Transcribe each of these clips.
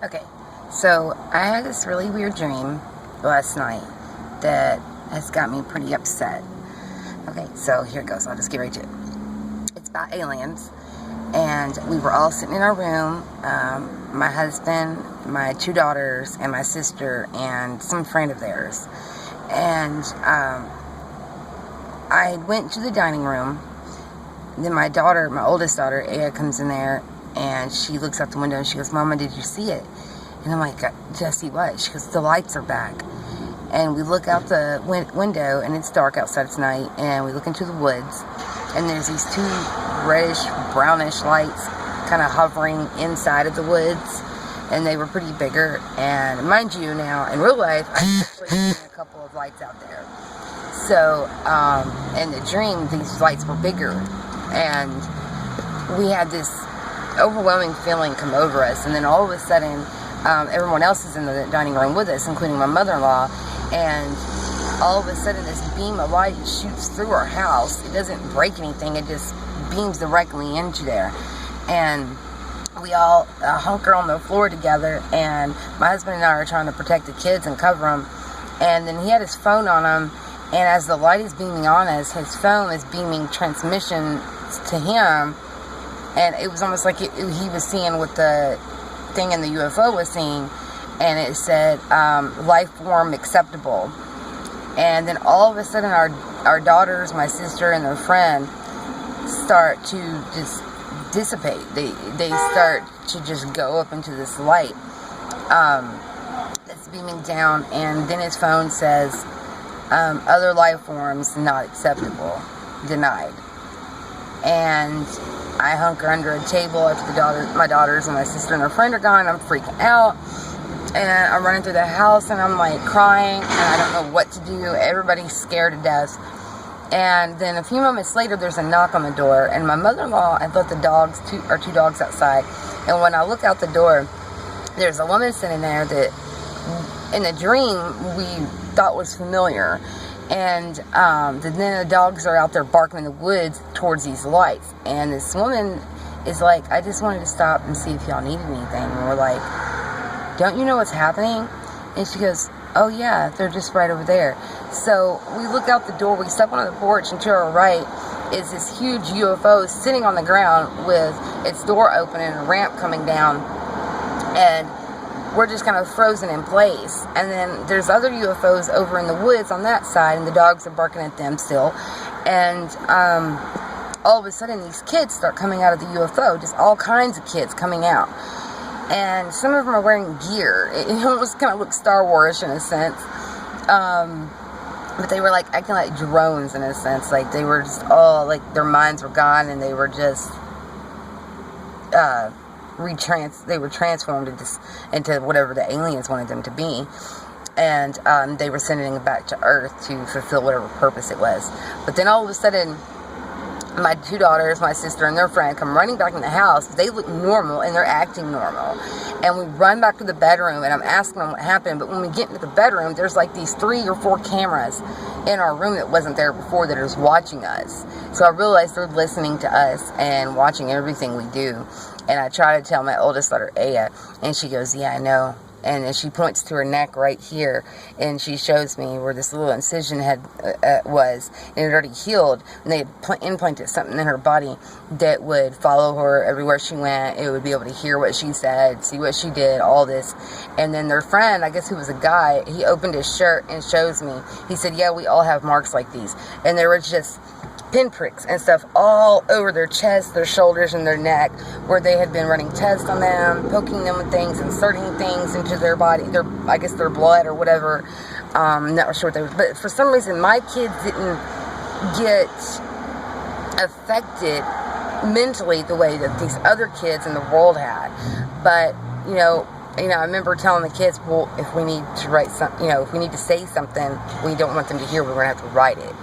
Okay, so I had this really weird dream last night that has got me pretty upset. Okay, so here it goes. I'll just get right to it. It's about aliens, and we were all sitting in our room, my husband, my two daughters, and my sister, and some friend of theirs. And I went to the dining room. Then my oldest daughter, Aya, comes in there, and she looks out the window and she goes, "Mama, did you see it?" And I'm like, "Did I see what?" She goes, "The lights are back." And we look out the window, and it's dark outside, it's night, and we look into the woods, and there's these two reddish, brownish lights kind of hovering inside of the woods, and they were pretty bigger. And mind you, now, in real life, I've actually seen a couple of lights out there. So, in the dream, these lights were bigger, and we had this overwhelming feeling come over us, and then all of a sudden, everyone else is in the dining room with us, including my mother-in-law, and all of a sudden this beam of light shoots through our house. It doesn't break anything, it just beams directly into there, and we all hunker on the floor together, and my husband and I are trying to protect the kids and cover them. And then he had his phone on him, and as the light is beaming on us, his phone is beaming transmissions to him, and it was almost like he was seeing what the thing in the UFO was seeing, and it said, life form acceptable. And then all of a sudden our daughters, my sister and their friend, start to just dissipate. They start to just go up into this light that's beaming down, and then his phone says, other life forms not acceptable, denied. And I hunker under a table after my daughters and my sister and her friend are gone. I'm freaking out, and I'm running through the house, and I'm like crying, and I don't know what to do. Everybody's scared to death. And then a few moments later, there's a knock on the door, and my mother-in-law had let the two dogs outside. And when I look out the door, there's a woman sitting there that, in the dream, we thought was familiar. And then the dogs are out there barking in the woods towards these lights. And this woman is like, "I just wanted to stop and see if y'all needed anything." And we're like, "Don't you know what's happening?" And she goes, "Oh yeah, they're just right over there." So we look out the door, we step onto the porch, and to our right is this huge UFO sitting on the ground with its door open and a ramp coming down. And we're just kind of frozen in place. And then there's other UFOs over in the woods on that side, and the dogs are barking at them still. And all of a sudden these kids start coming out of the UFO, just all kinds of kids coming out. And some of them are wearing gear. It almost kind of looks Star Wars in a sense. But they were like acting like drones in a sense. Like they were just all, like their minds were gone, and they were just they were transformed into whatever the aliens wanted them to be. And they were sending them back to Earth to fulfill whatever purpose it was. But then all of a sudden, my two daughters, my sister, and their friend come running back in the house. They look normal, and they're acting normal. And we run back to the bedroom, and I'm asking them what happened. But when we get into the bedroom, there's like these 3 or 4 cameras in our room that wasn't there before that is watching us. So I realized they're listening to us and watching everything we do. And I try to tell my oldest daughter, Aya, and she goes, "Yeah, I know." And then she points to her neck right here, and she shows me where this little incision was, and it had already healed. And they had implanted something in her body that would follow her everywhere she went. It would be able to hear what she said, see what she did, all this. And then their friend, I guess who was a guy, he opened his shirt and shows me. He said, "Yeah, we all have marks like these." And there were just pinpricks and stuff all over their chest, their shoulders, and their neck, where they had been running tests on them, poking them with things, inserting things into their body, their blood or whatever. Not sure what they were, but for some reason my kids didn't get affected mentally the way that these other kids in the world had. But I remember telling the kids, well, if we need to write if we need to say something we don't want them to hear, we're gonna have to write it.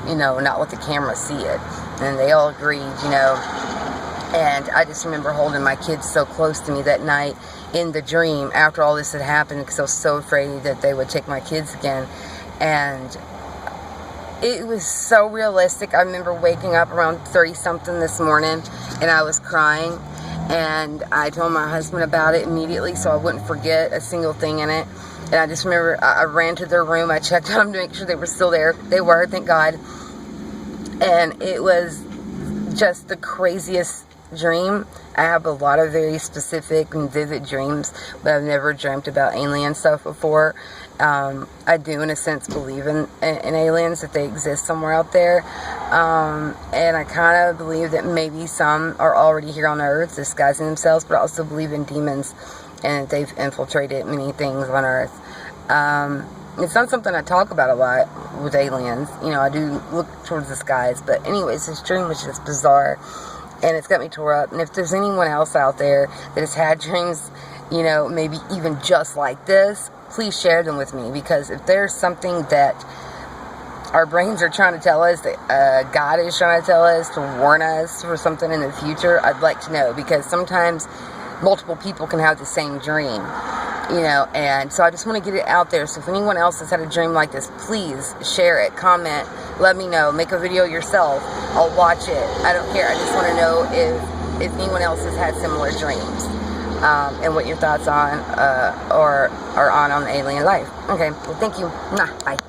Not let the camera see it. And they all agreed, And I just remember holding my kids so close to me that night in the dream after all this had happened, because I was so afraid that they would take my kids again. And it was so realistic. I remember waking up around 30-something this morning, and I was crying. And I told my husband about it immediately so I wouldn't forget a single thing in it. And I just remember I ran to their room. I checked on them to make sure they were still there. They were, thank God. And it was just the craziest dream. I have a lot of very specific and vivid dreams, but I've never dreamt about alien stuff before. I do, in a sense, believe in aliens, that they exist somewhere out there. And I kind of believe that maybe some are already here on Earth, disguising themselves, but I also believe in demons and that they've infiltrated many things on Earth. It's not something I talk about a lot with aliens. You know, I do look towards the skies, but anyways, this dream was just bizarre, and it's got me tore up. And if there's anyone else out there that has had dreams, you know, maybe even just like this, please share them with me, because if there's something that our brains are trying to tell us, that God is trying to tell us, to warn us for something in the future, I'd like to know, because sometimes multiple people can have the same dream, you know, and so I just want to get it out there. So if anyone else has had a dream like this, please share it, comment, let me know, make a video yourself, I'll watch it, I don't care. I just want to know if anyone else has had similar dreams, and what your thoughts on or are on alien life. Okay, well, thank you. Bye.